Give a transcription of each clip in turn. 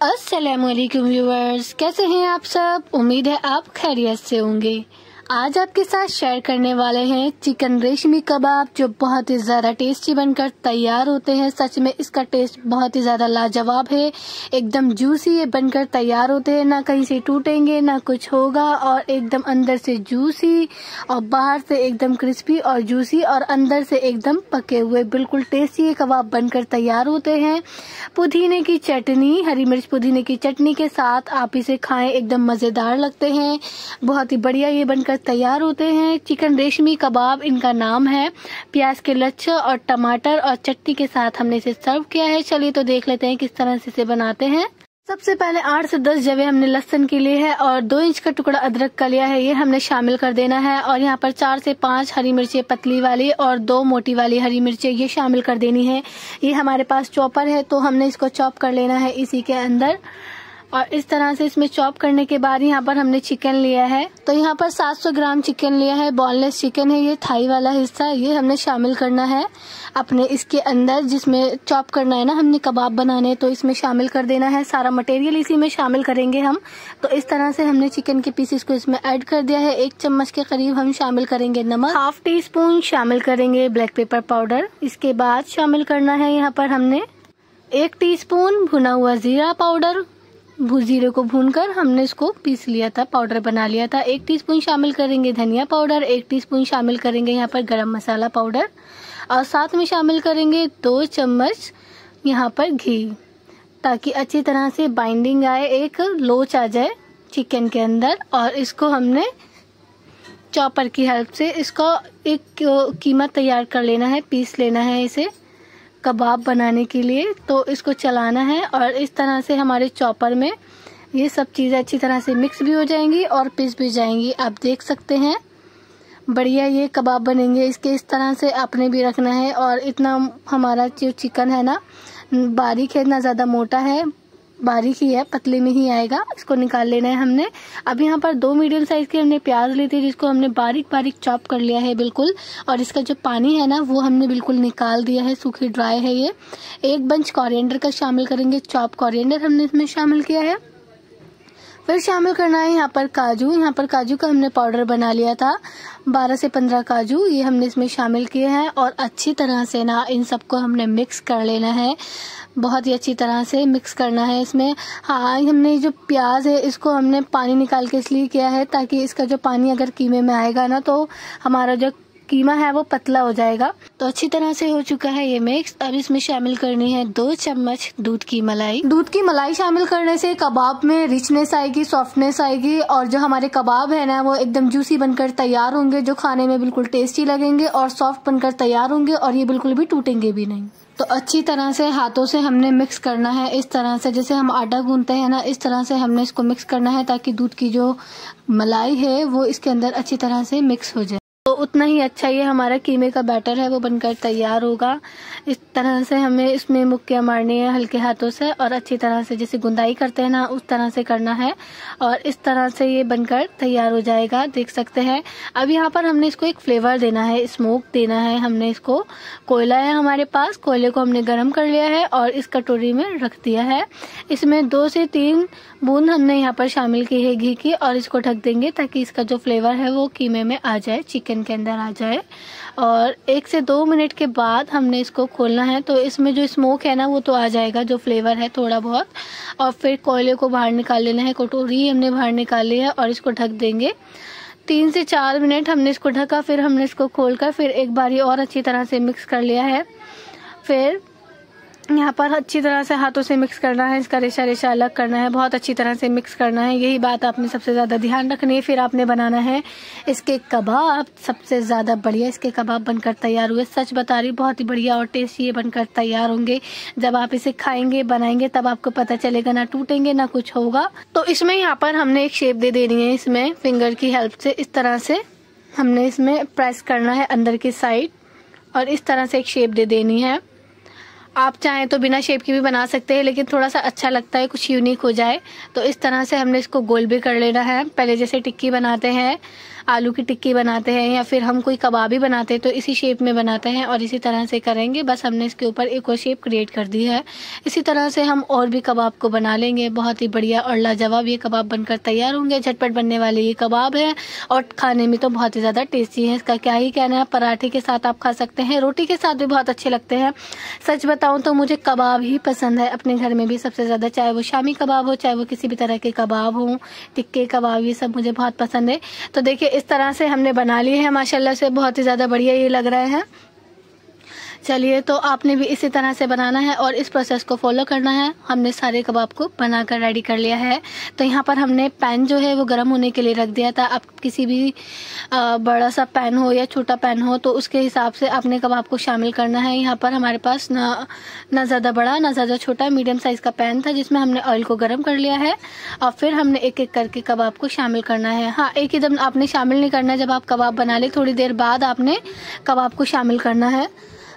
अस्सलामुअलैकुम व्यूअर्स, कैसे हैं आप सब। उम्मीद है आप खैरियत से होंगे। आज आपके साथ शेयर करने वाले हैं चिकन रेशमी कबाब, जो बहुत ही ज़्यादा टेस्टी बनकर तैयार होते हैं। सच में इसका टेस्ट बहुत ही ज़्यादा लाजवाब है। एकदम जूसी ये बनकर तैयार होते हैं, ना कहीं से टूटेंगे ना कुछ होगा, और एकदम अंदर से जूसी और बाहर से एकदम क्रिस्पी और जूसी और अंदर से एकदम पके हुए बिल्कुल टेस्टी ये कबाब बनकर तैयार होते हैं। पुदीने की चटनी, हरी मिर्च पुदीने की चटनी के साथ आप इसे खाएं, एकदम मज़ेदार लगते हैं। बहुत ही बढ़िया ये बनकर तैयार होते हैं। चिकन रेशमी कबाब इनका नाम है। प्याज के लच्छे और टमाटर और चटनी के साथ हमने इसे सर्व किया है। चलिए तो देख लेते हैं किस तरह से इसे बनाते हैं। सबसे पहले 8 से 10 जवे हमने लहसुन के लिए है और 2 इंच का टुकड़ा अदरक का लिया है, ये हमने शामिल कर देना है। और यहाँ पर 4 से 5 हरी मिर्चें पतली वाली और 2 मोटी वाली हरी मिर्चें ये शामिल कर देनी है। ये हमारे पास चॉपर है तो हमने इसको चॉप कर लेना है इसी के अंदर। और इस तरह से इसमें चॉप करने के बाद यहाँ पर हमने चिकन लिया है, तो यहाँ पर 700 ग्राम चिकन लिया है। बोनलेस चिकन है, ये थाई वाला हिस्सा ये हमने शामिल करना है अपने इसके अंदर, जिसमें चॉप करना है ना हमने कबाब बनाने, तो इसमें शामिल कर देना है। सारा मटेरियल इसी में शामिल करेंगे हम। तो इस तरह से हमने चिकन के पीसेस को इसमें ऐड कर दिया है। 1 चम्मच के करीब हम शामिल करेंगे नमक, ½ टीस्पून शामिल करेंगे ब्लैक पेपर पाउडर। इसके बाद शामिल करना है यहाँ पर हमने 1 टीस्पून भुना हुआ जीरा पाउडर। जीरे को भूनकर हमने इसको पीस लिया था, पाउडर बना लिया था। 1 टीस्पून शामिल करेंगे धनिया पाउडर, 1 टीस्पून शामिल करेंगे यहाँ पर गरम मसाला पाउडर, और साथ में शामिल करेंगे 2 चम्मच यहाँ पर घी, ताकि अच्छी तरह से बाइंडिंग आए, एक लोच आ जाए चिकन के अंदर। और इसको हमने चॉपर की हेल्प से इसको एक कीमा तैयार कर लेना है, पीस लेना है इसे कबाब बनाने के लिए। तो इसको चलाना है और इस तरह से हमारे चॉपर में ये सब चीज़ें अच्छी तरह से मिक्स भी हो जाएंगी और पीस भी जाएंगी। आप देख सकते हैं बढ़िया ये कबाब बनेंगे। इसके इस तरह से आपने भी रखना है। और इतना हमारा जो चिकन है ना बारीक है, ना ज़्यादा मोटा है, बारीक ही है, पतले में ही आएगा। इसको निकाल लेना है हमने। अब यहाँ पर 2 मीडियम साइज के हमने प्याज ली थी, जिसको हमने बारीक बारीक चॉप कर लिया है बिल्कुल। और इसका जो पानी है ना वो हमने बिल्कुल निकाल दिया है, सूखी ड्राई है ये। 1 बंच कोरिएंडर का शामिल करेंगे, चॉप कोरिएंडर हमने इसमें शामिल किया है। फिर शामिल करना है यहाँ पर काजू। यहाँ पर काजू का हमने पाउडर बना लिया था, 12 से 15 काजू ये हमने इसमें शामिल किए हैं। और अच्छी तरह से ना इन सबको हमने मिक्स कर लेना है, बहुत ही अच्छी तरह से मिक्स करना है इसमें। हाँ, हमने जो प्याज है इसको हमने पानी निकाल के इसलिए किया है ताकि इसका जो पानी अगर कीमे में आएगा ना तो हमारा जो कीमा है वो पतला हो जाएगा। तो अच्छी तरह से हो चुका है ये मिक्स। अब इसमें शामिल करनी है 2 चम्मच दूध की मलाई। दूध की मलाई शामिल करने से कबाब में रिचनेस आएगी, सॉफ्टनेस आएगी, और जो हमारे कबाब है ना वो एकदम जूसी बनकर तैयार होंगे, जो खाने में बिल्कुल टेस्टी लगेंगे और सॉफ्ट बनकर तैयार होंगे, और ये बिल्कुल भी टूटेंगे भी नहीं। तो अच्छी तरह से हाथों से हमने मिक्स करना है, इस तरह से जैसे हम आटा गूंथते हैं ना, इस तरह से हमने इसको मिक्स करना है ताकि दूध की जो मलाई है वो इसके अंदर अच्छी तरह से मिक्स हो जाए। तो उतना ही अच्छा ये हमारा कीमे का बैटर है वो बनकर तैयार होगा। इस तरह से हमें इसमें मुक्कियाँ मारनी है हल्के हाथों से, और अच्छी तरह से जैसे गुंदाई करते हैं ना उस तरह से करना है, और इस तरह से ये बनकर तैयार हो जाएगा, देख सकते हैं। अब यहाँ पर हमने इसको एक फ्लेवर देना है, स्मोक देना है हमने इसको। कोयला है हमारे पास, कोयले को हमने गर्म कर लिया है और इस कटोरी में रख दिया है। इसमें 2 से 3 बूंद हमने यहाँ पर शामिल की है घी की, और इसको ढक देंगे ताकि इसका जो फ्लेवर है वो कीमे में आ जाए, चिकन के अंदर आ जाए। और 1 से 2 मिनट के बाद हमने इसको खोलना है, तो इसमें जो स्मोक है ना वो तो आ जाएगा, जो फ्लेवर है थोड़ा बहुत। और फिर कोयले को बाहर निकाल लेना है, कटोरी हमने बाहर निकाल ली है, और इसको ढक देंगे 3 से 4 मिनट हमने इसको ढका। फिर हमने इसको खोलकर फिर एक बारी और अच्छी तरह से मिक्स कर लिया है। फिर यहाँ पर अच्छी तरह से हाथों से मिक्स करना है, इसका रेशा रेशा अलग करना है, बहुत अच्छी तरह से मिक्स करना है, यही बात आपने सबसे ज़्यादा ध्यान रखनी है। फिर आपने बनाना है इसके कबाब, सबसे ज़्यादा बढ़िया इसके कबाब बनकर तैयार हुए। सच बता रही, बहुत ही बढ़िया और टेस्टी ये बनकर तैयार होंगे। जब आप इसे खाएंगे बनाएंगे तब आपको पता चलेगा, ना टूटेंगे ना कुछ होगा। तो इसमें यहाँ पर हमने एक शेप दे देनी है, इसमें फिंगर की हेल्प से इस तरह से हमने इसमें प्रेस करना है अंदर की साइड, और इस तरह से एक शेप दे देनी है। आप चाहें तो बिना शेप की भी बना सकते हैं, लेकिन थोड़ा सा अच्छा लगता है, कुछ यूनिक हो जाए। तो इस तरह से हमने इसको गोल भी कर लेना है, पहले जैसे टिक्की बनाते हैं आलू की टिक्की बनाते हैं या फिर हम कोई कबाब ही बनाते हैं तो इसी शेप में बनाते हैं और इसी तरह से करेंगे। बस हमने इसके ऊपर एक और शेप क्रिएट कर दी है। इसी तरह से हम और भी कबाब को बना लेंगे। बहुत ही बढ़िया और लाजवाब ये कबाब बनकर तैयार होंगे। झटपट बनने वाले ये कबाब है और खाने में तो बहुत ही ज़्यादा टेस्टी है। इसका क्या ही कहना है। पराठे के साथ आप खा सकते हैं, रोटी के साथ भी बहुत अच्छे लगते हैं। सच बताऊं तो मुझे कबाब ही पसंद है अपने घर में भी सबसे ज़्यादा, चाहे वो शामी कबाब हो, चाहे वो किसी भी तरह के कबाब हो, टिक्के कबाब, ये सब मुझे बहुत पसंद है। तो देखिए इस तरह से हमने बना लिए हैं माशाल्लाह से, बहुत ही ज़्यादा बढ़िया ये लग रहे हैं। चलिए, तो आपने भी इसी तरह से बनाना है और इस प्रोसेस को फॉलो करना है। हमने सारे कबाब को बनाकर रेडी कर लिया है। तो यहाँ पर हमने पैन जो है वो गर्म होने के लिए रख दिया था। आप किसी भी बड़ा सा पैन हो या छोटा पैन हो तो उसके हिसाब से आपने कबाब को शामिल करना है। यहाँ पर हमारे पास ना ज़्यादा बड़ा ना ज़्यादा छोटा मीडियम साइज़ का पैन था जिसमें हमने ऑयल को गर्म कर लिया है और फिर हमने एक एक करके कबाब को शामिल करना है। हाँ, एक ही दम आपने शामिल नहीं करना है। जब आप कबाब बना ले थोड़ी देर बाद आपने कबाब को शामिल करना है।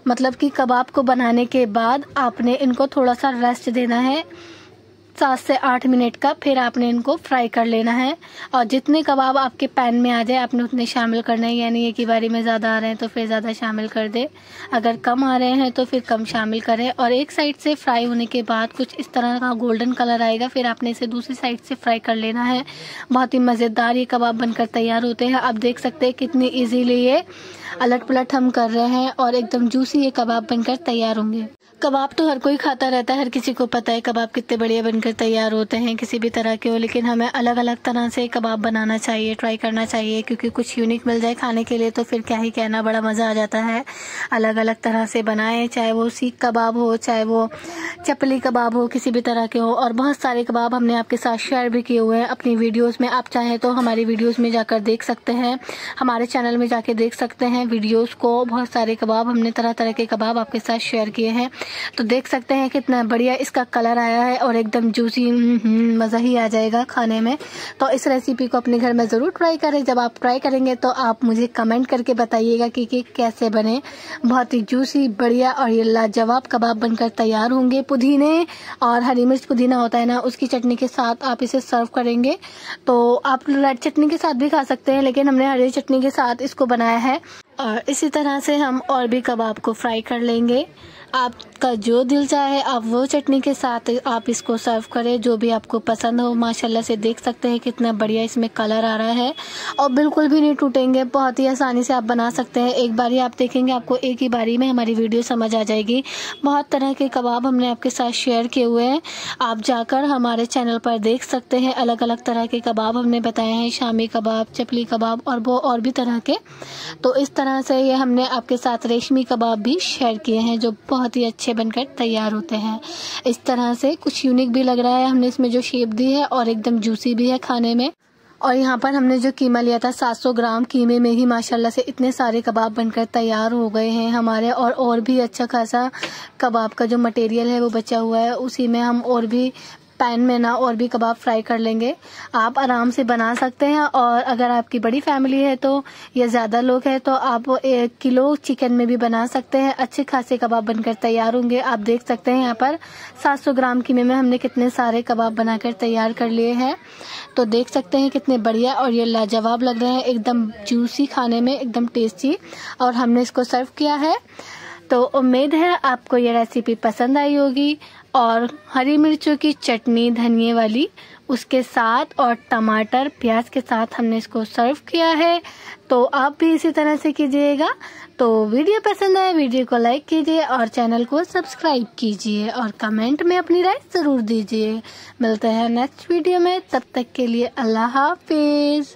मतलब कि कबाब को बनाने के बाद आपने इनको थोड़ा सा रेस्ट देना है 7 से 8 मिनट का, फिर आपने इनको फ्राई कर लेना है। और जितने कबाब आपके पैन में आ जाए आपने उतने शामिल करना है। यानी एक ही बारी में ज़्यादा आ रहे हैं तो फिर ज़्यादा शामिल कर दे, अगर कम आ रहे हैं तो फिर कम शामिल करें। और एक साइड से फ्राई होने के बाद कुछ इस तरह का गोल्डन कलर आएगा, फिर आपने इसे दूसरी साइड से फ्राई कर लेना है। बहुत ही मज़ेदार ये कबाब बनकर तैयार होते हैं। आप देख सकते हैं कितनी ईजीली ये अलट पलट हम कर रहे हैं और एकदम जूसी ये कबाब बनकर तैयार होंगे। कबाब तो हर कोई खाता रहता है, हर किसी को पता है कबाब कितने बढ़िया बनकर तैयार होते हैं किसी भी तरह के हो। लेकिन हमें अलग अलग तरह से कबाब बनाना चाहिए, ट्राई करना चाहिए, क्योंकि कुछ यूनिक मिल जाए खाने के लिए तो फिर क्या ही कहना, बड़ा मज़ा आ जाता है। अलग अलग तरह से बनाएं, चाहे वो सीख कबाब हो, चाहे वो चपली कबाब हो, किसी भी तरह के हो। और बहुत सारे कबाब हमने आपके साथ शेयर भी किए हुए हैं अपनी वीडियोज़ में। आप चाहें तो हमारी वीडियोज़ में जाकर देख सकते हैं, हमारे चैनल में जाके देख सकते हैं वीडियोज़ को। बहुत सारे कबाब हमने तरह तरह के कबाब आपके साथ शेयर किए हैं। तो देख सकते हैं कितना बढ़िया इसका कलर आया है और एकदम जूसी, मज़ा ही आ जाएगा खाने में। तो इस रेसिपी को अपने घर में ज़रूर ट्राई करें। जब आप ट्राई करेंगे तो आप मुझे कमेंट करके बताइएगा कि कैसे बने। बहुत ही जूसी, बढ़िया और ये लाजवाब कबाब बनकर तैयार होंगे। पुदीने और हरी मिर्च पुदीना होता है ना, उसकी चटनी के साथ आप इसे सर्व करेंगे। तो आप रेड चटनी के साथ भी खा सकते हैं, लेकिन हमने हरी चटनी के साथ इसको बनाया है। और इसी तरह से हम और भी कबाब को फ्राई कर लेंगे। आपका जो दिल चाहे आप वो चटनी के साथ आप इसको सर्व करें, जो भी आपको पसंद हो। माशाल्लाह से देख सकते हैं कितना बढ़िया इसमें कलर आ रहा है और बिल्कुल भी नहीं टूटेंगे। बहुत ही आसानी से आप बना सकते हैं। एक बारी आप देखेंगे आपको एक ही बारी में हमारी वीडियो समझ आ जाएगी। बहुत तरह के कबाब हमने आपके साथ शेयर किए हुए हैं, आप जाकर हमारे चैनल पर देख सकते हैं। अलग अलग तरह के कबाब हमने बताए हैं, शामी कबाब, चपली कबाब और वो और भी तरह के। तो इस तरह से ये हमने आपके साथ रेशमी कबाब भी शेयर किए हैं जो बहुत ही अच्छे बनकर तैयार होते हैं। इस तरह से कुछ यूनिक भी लग रहा है, हमने इसमें जो शेप दी है और एकदम जूसी भी है खाने में। और यहाँ पर हमने जो कीमा लिया था 700 ग्राम कीमे में ही माशाल्लाह से इतने सारे कबाब बनकर तैयार हो गए हैं हमारे। और भी अच्छा खासा कबाब का जो मटेरियल है वो बचा हुआ है, उसी में हम और भी पैन में ना और भी कबाब फ्राई कर लेंगे। आप आराम से बना सकते हैं। और अगर आपकी बड़ी फैमिली है तो या ज़्यादा लोग हैं तो आप 1 किलो चिकन में भी बना सकते हैं। अच्छे खासे कबाब बनकर तैयार होंगे। आप देख सकते हैं यहाँ पर 700 ग्राम कीमे में हमने कितने सारे कबाब बनाकर तैयार कर लिए हैं। तो देख सकते हैं कितने बढ़िया और ये लाजवाब लग रहे हैं, एकदम जूसी, खाने में एकदम टेस्टी। और हमने इसको सर्व किया है। तो उम्मीद है आपको ये रेसिपी पसंद आई होगी। और हरी मिर्चों की चटनी धनिए वाली उसके साथ और टमाटर प्याज के साथ हमने इसको सर्व किया है। तो आप भी इसी तरह से कीजिएगा। तो वीडियो पसंद आए वीडियो को लाइक कीजिए और चैनल को सब्सक्राइब कीजिए और कमेंट में अपनी राय ज़रूर दीजिए। मिलते हैं नेक्स्ट वीडियो में, तब तक के लिए अल्लाह हाफिज़।